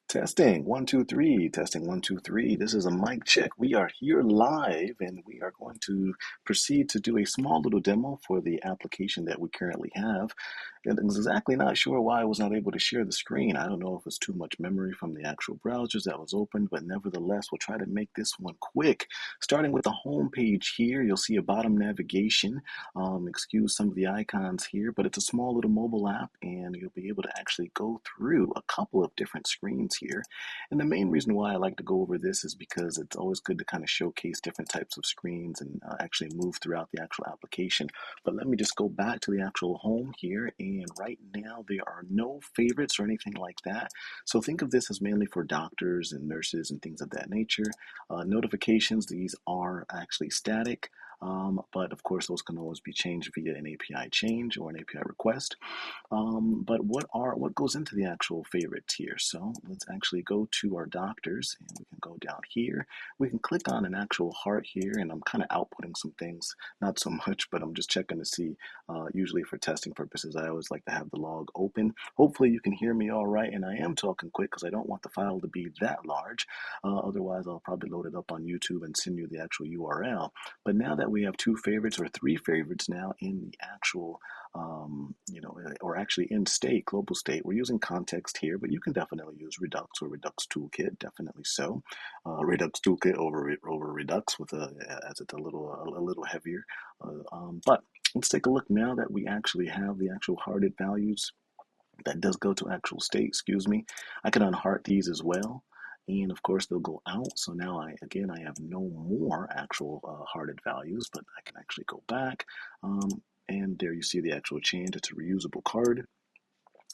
Testing one, two, three. Testing one, two, three. This is a mic check. We are here live and we are going to proceed to do a small little demo for the application that we currently have. And I'm exactly not sure why I was not able to share the screen. I don't know if it's too much memory from the actual browsers that was open, but nevertheless, we'll try to make this one quick. Starting with the home page here, you'll see a bottom navigation. Excuse some of the icons here, but it's a small little mobile app and you'll be able to actually go through a couple of different screens here. And the main reason why I like to go over this is because it's always good to kind of showcase different types of screens and actually move throughout the actual application. But let me just go back to the actual home here. And right now, there are no favorites or anything like that. So think of this as mainly for doctors and nurses and things of that nature. Notifications, these are actually static. But of course, those can always be changed via an API change or an API request. But what goes into the actual favorites here? So let's actually go to our doctors and we can go down here. We can click on an actual heart here, and I'm kind of outputting some things, not so much, but I'm just checking to see. Usually for testing purposes, I always like to have the log open. Hopefully you can hear me all right, and I am talking quick because I don't want the file to be that large. Otherwise, I'll probably load it up on YouTube and send you the actual URL. But now that we have two favorites or three favorites now in the actual or actually in state, global state. We're using context here, but you can definitely use Redux or Redux Toolkit, definitely so. Redux Toolkit over Redux with as it's a little heavier. But let's take a look now that we actually have the actual hearted values. That does go to actual state, excuse me. I can unheart these as well. And of course, they'll go out. So now I have no more actual hearted values, but I can actually go back. And there you see the actual change. It's a reusable card.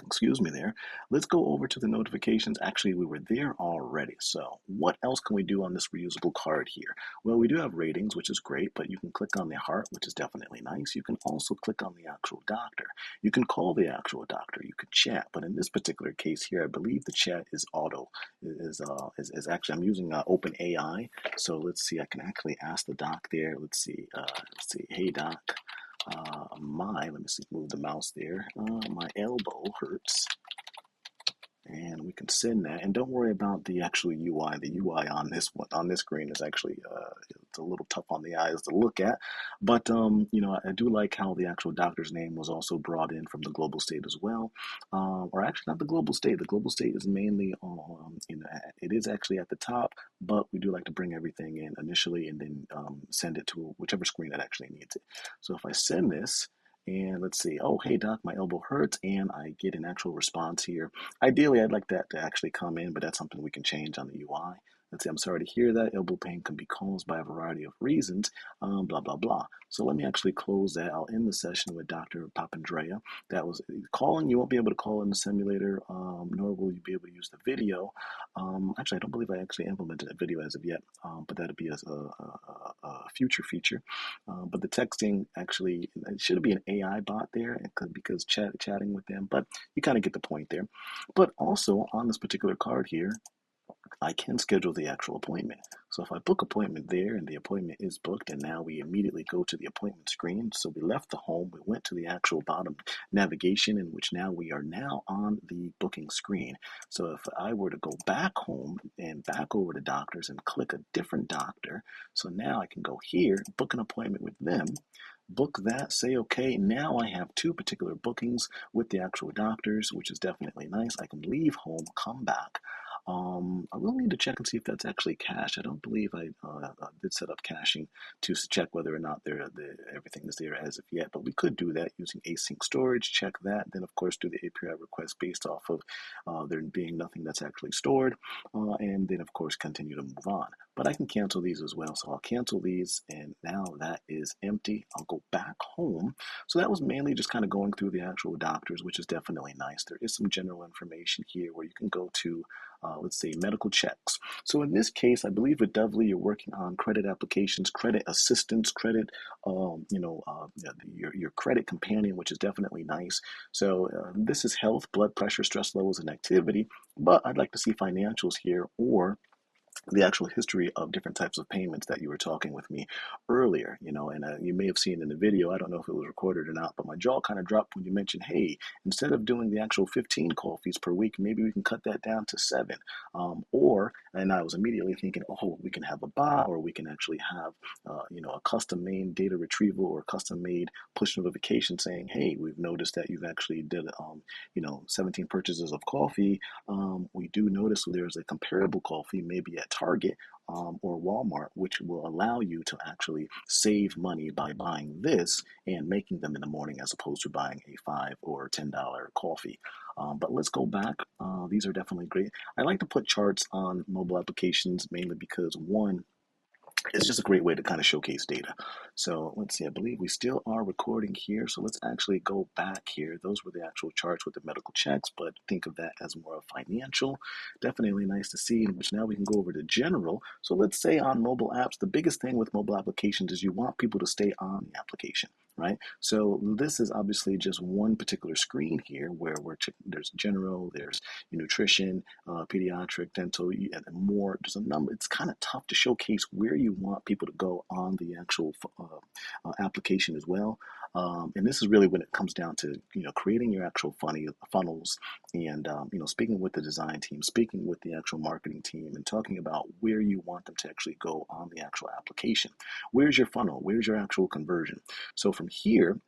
Excuse me there. Let's go over to the notifications. Actually, we were there already. So what else can we do on this reusable card here? Well, we do have ratings, which is great, but you can click on the heart, which is definitely nice. You can also click on the actual doctor. You can call the actual doctor. You could chat, but in this particular case here, I believe the chat is auto. Is actually I'm using OpenAI. So let's see. I can actually ask the doc there. Let's see. Hey doc. Let me see, move the mouse there. My elbow hurts. And we can send that. And don't worry about the actual UI. The UI on this one, on this screen is actually it's a little tough on the eyes to look at. But I do like how the actual doctor's name was also brought in from the global state as well. Or actually, not the global state. The global state is mainly it is actually at the top, but we do like to bring everything in initially and then send it to whichever screen that actually needs it. So if I send this. And let's see. Oh, hey, doc, my elbow hurts. And I get an actual response here. Ideally, I'd like that to actually come in, but that's something we can change on the UI. Let's say, I'm sorry to hear that. Elbow pain can be caused by a variety of reasons, blah, blah, blah. So let me actually close that. I'll end the session with Dr. Papandrea. That was calling. You won't be able to call in the simulator, nor will you be able to use the video. Actually, I don't believe I actually implemented a video as of yet, but that'll be a future feature. But the texting actually, it should be an AI bot there because chatting with them, but you kind of get the point there. But also on this particular card here, I can schedule the actual appointment. So if I book appointment there and the appointment is booked, and now we immediately go to the appointment screen. So we left the home, we went to the actual bottom navigation, in which now we are now on the booking screen. So if I were to go back home and back over to doctors and click a different doctor, so now I can go here, book an appointment with them, book that, say okay. Now I have two particular bookings with the actual doctors, which is definitely nice. I can leave home, come back. I will need to check and see if that's actually cached. I don't believe I did set up caching to check whether or not everything is there as of yet, but we could do that using async storage, check that, then of course do the API request based off of there being nothing that's actually stored, and then of course continue to move on. But I can cancel these as well, so I'll cancel these, and now that is empty. I'll go back home. So that was mainly just kind of going through the actual doctors, which is definitely nice. There is some general information here where you can go to let's say medical checks. So in this case, I believe with Dovely, you're working on credit applications, credit assistance, credit, your credit companion, which is definitely nice. So this is health, blood pressure, stress levels, and activity. But I'd like to see financials here, or the actual history of different types of payments that you were talking with me earlier, and you may have seen in the video, I don't know if it was recorded or not, but my jaw kind of dropped when you mentioned, hey, instead of doing the actual 15 call fees per week, maybe we can cut that down to 7. And I was immediately thinking, oh, we can have a bot, or we can actually have, a custom made data retrieval or custom made push notification saying, hey, we've noticed that you've actually did, 17 purchases of coffee. We do notice there's a comparable coffee maybe at Target or Walmart, which will allow you to actually save money by buying this and making them in the morning as opposed to buying a $5 or $10 coffee. But let's go back. These are definitely great. I like to put charts on mobile applications mainly because one, it's just a great way to kind of showcase data. So let's see, I believe we still are recording here. So let's actually go back here. Those were the actual charts with the medical checks, but think of that as more of financial. Definitely nice to see, in which now we can go over to general. So let's say on mobile apps, the biggest thing with mobile applications is you want people to stay on the application, right? So this is obviously just one particular screen here where there's general, there's nutrition, pediatric, dental, and more. There's a number. It's kind of tough to showcase where you want people to go on the actual application as well. And this is really when it comes down to creating your actual funnels and speaking with the design team, speaking with the actual marketing team, and talking about where you want them to actually go on the actual application. Where's your funnel? Where's your actual conversion? So from here,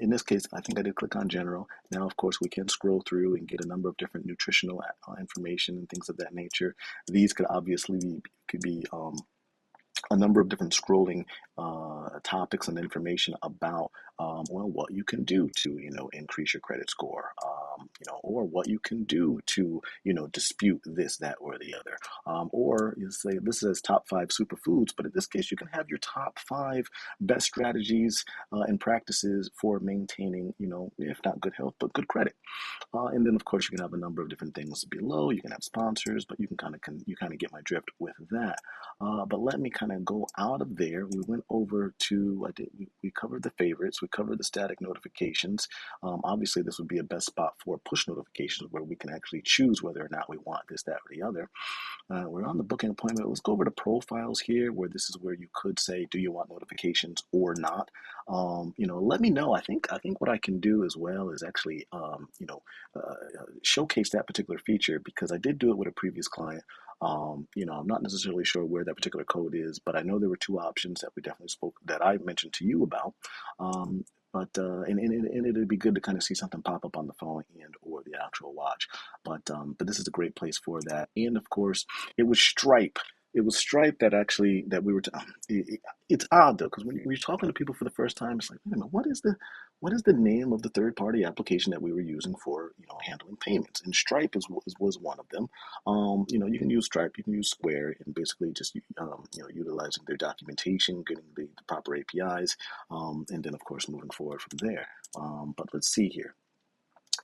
in this case, I think I did click on general. Now, of course, we can scroll through and get a number of different nutritional information and things of that nature. These could obviously be a number of different scrolling topics and information about what you can do to increase your credit score, or what you can do to dispute this, that, or the other, or you say this is top 5 superfoods, but in this case you can have your top 5 best strategies and practices for maintaining if not good health but good credit. And then, of course, you can have a number of different things below. You can have sponsors, but you kind of get my drift with that. But let me kind of go out of there. We went over to we covered the favorites. We covered the static notifications. Obviously, this would be a best spot for push notifications where we can actually choose whether or not we want this, that, or the other. We're on the booking appointment. Let's go over to profiles here, where this is where you could say, do you want notifications or not? Let me know. I think what I can do as well is actually, showcase that particular feature, because I did do it with a previous client. I'm not necessarily sure where that particular code is, but I know there were 2 options that we definitely spoke that I mentioned to you about. And it'd be good to kind of see something pop up on the phone and or the actual watch. But this is a great place for that. And of course, it was Stripe. It was Stripe that actually that we were. It's odd though, because when you're talking to people for the first time, it's like, wait a minute, what is the name of the third party application that we were using for handling payments? And Stripe was one of them. You can use Stripe, you can use Square, and basically just utilizing their documentation, getting the proper APIs, and then of course moving forward from there. But let's see here.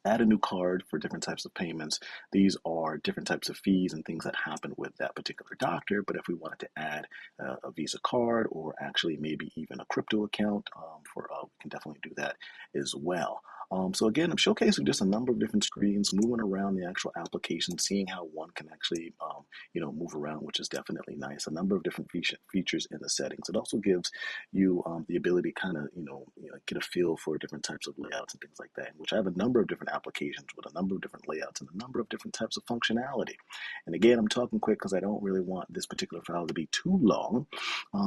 Add a new card for different types of payments. These are different types of fees and things that happen with that particular doctor. But if we wanted to add a Visa card, or actually maybe even a crypto account, we can definitely do that as well. So again, I'm showcasing just a number of different screens, moving around the actual application, seeing how one can actually, move around, which is definitely nice. A number of different features in the settings. It also gives you the ability to kind of, get a feel for different types of layouts and things like that, which I have a number of different applications with a number of different layouts and a number of different types of functionality. And again, I'm talking quick because I don't really want this particular file to be too long,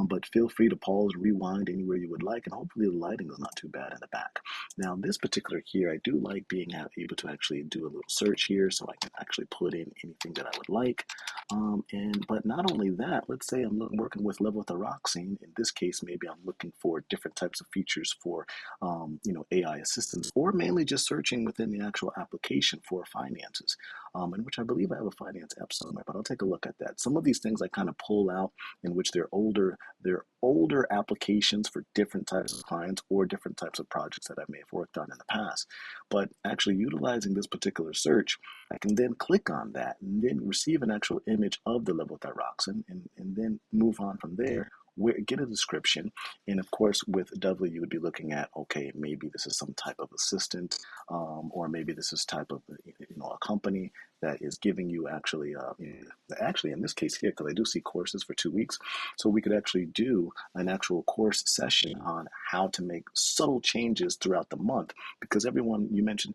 but feel free to pause, rewind anywhere you would like, and hopefully the lighting is not too bad in the back. Now, this particular here, I do like being able to actually do a little search here, so I can actually put in anything that I would like. But not only that, let's say I'm working with levothyroxine. In this case, maybe I'm looking for different types of features for AI assistance, or mainly just searching within the actual application for finances, in which I believe I have a finance app somewhere, but I'll take a look at that. Some of these things I kind of pull out, in which they're older applications for different types of clients or different types of projects that I may have worked on in the past. But actually utilizing this particular search, I can then click on that and then receive an actual image of the levothyroxine, and then move on from there, get a description. And of course, with W, you would be looking at, okay, maybe this is some type of assistant, or maybe this is type of a company that is giving you actually, actually in this case here, because I do see courses for 2 weeks, so we could actually do an actual course session on how to make subtle changes throughout the month. Because everyone you mentioned,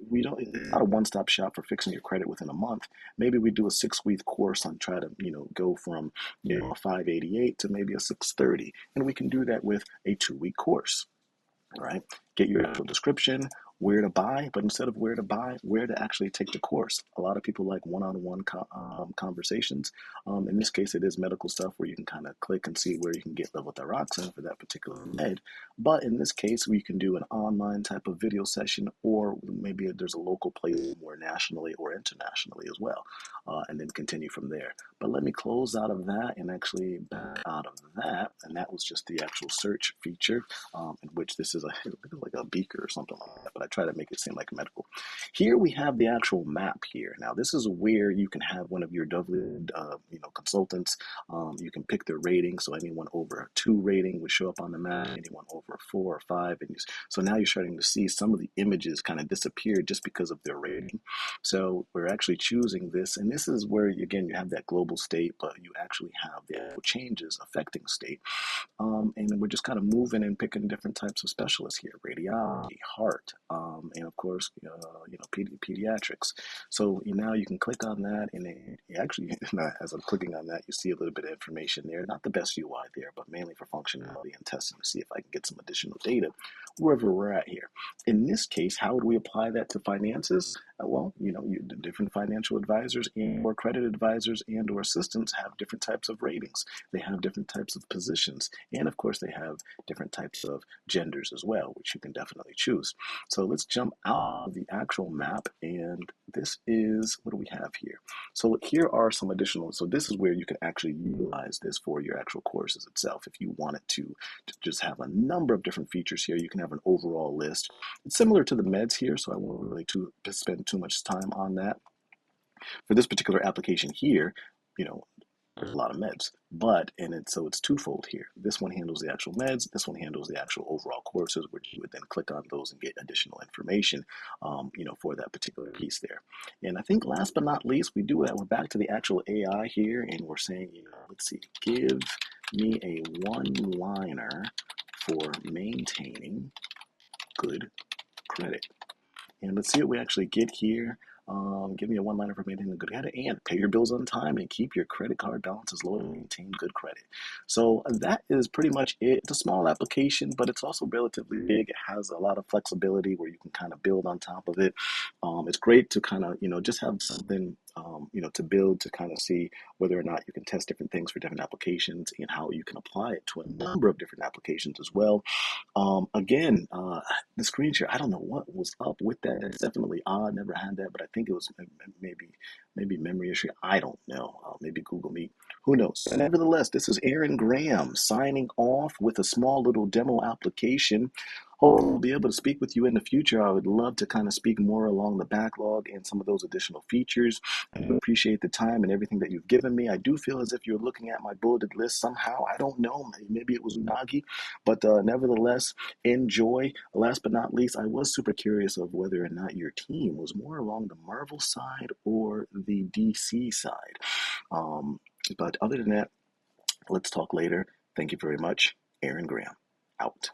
we don't, it's not a one-stop shop for fixing your credit within a month. Maybe we do a 6-week course on try to, go from, a 588 to maybe a 630, and we can do that with a 2-week course. All right, get your actual description, where to buy, but instead of where to buy, where to actually take the course. A lot of people like one-on-one conversations. In this case, it is medical stuff where you can kind of click and see where you can get levothyroxine for that particular med. But in this case, we can do an online type of video session, or maybe there's a local place more nationally or internationally as well, and then continue from there. But let me close out of that and actually back out of that, and that was just the actual search feature, in which this is like a beaker or something like that, but I try to make it seem like medical. Here we have the actual map here. Now this is where you can have one of your consultants. You can pick their rating, so anyone over a 2 rating would show up on the map, anyone over a 4 or 5, and so now you're starting to see some of the images kind of disappear just because of their rating. So we're actually choosing this, and this is where again you have that global state, but you actually have the changes affecting state. And we're just kind of moving and picking different types of specialists here: radiology, heart, and of course, pediatrics. So now you can click on that, and actually, as I'm clicking on that, you see a little bit of information there. Not the best UI there, but mainly for functionality and testing to see if I can get some additional data wherever we're at here. In this case, how would we apply that to finances? Well, the different financial advisors and or credit advisors and or assistants have different types of ratings. They have different types of positions. And of course, they have different types of genders as well, which you can definitely choose. So let's jump out of the actual map. And this is, what do we have here? So here are some additional, so this is where you can actually utilize this for your actual courses itself. If you wanted to just have a number of different features here, you can have an overall list. It's similar to the meds here, so I won't really spend too much time on that. For this particular application here, there's a lot of meds, so it's twofold here. This one handles the actual meds, this one handles the actual overall courses, which you would then click on those and get additional information, for that particular piece there. And I think last but not least, we're back to the actual AI here, and we're saying, let's see, give me a one-liner for maintaining good credit. And let's see what we actually get here. Give me a one-liner for maintaining good credit, and pay your bills on time and keep your credit card balances low to maintain good credit. So that is pretty much it. It's a small application, but it's also relatively big. It has a lot of flexibility where you can kind of build on top of it. It's great to kind of, just have something, to build to kind of see whether or not you can test different things for different applications and how you can apply it to a number of different applications as well. Again, the screen share, I don't know what was up with that. It's definitely odd. Never had that, but I think it was maybe memory issue. I don't know. Maybe Google Meet. Who knows? Nevertheless, this is Aaron Graham signing off with a small little demo application. Hope I'll be able to speak with you in the future. I would love to kind of speak more along the backlog and some of those additional features. I do appreciate the time and everything that you've given me. I do feel as if you're looking at my bulleted list somehow. I don't know. Maybe it was Unagi, but nevertheless, enjoy. Last but not least, I was super curious of whether or not your team was more along the Marvel side or the DC side. But other than that, let's talk later. Thank you very much. Aaron Graham, out.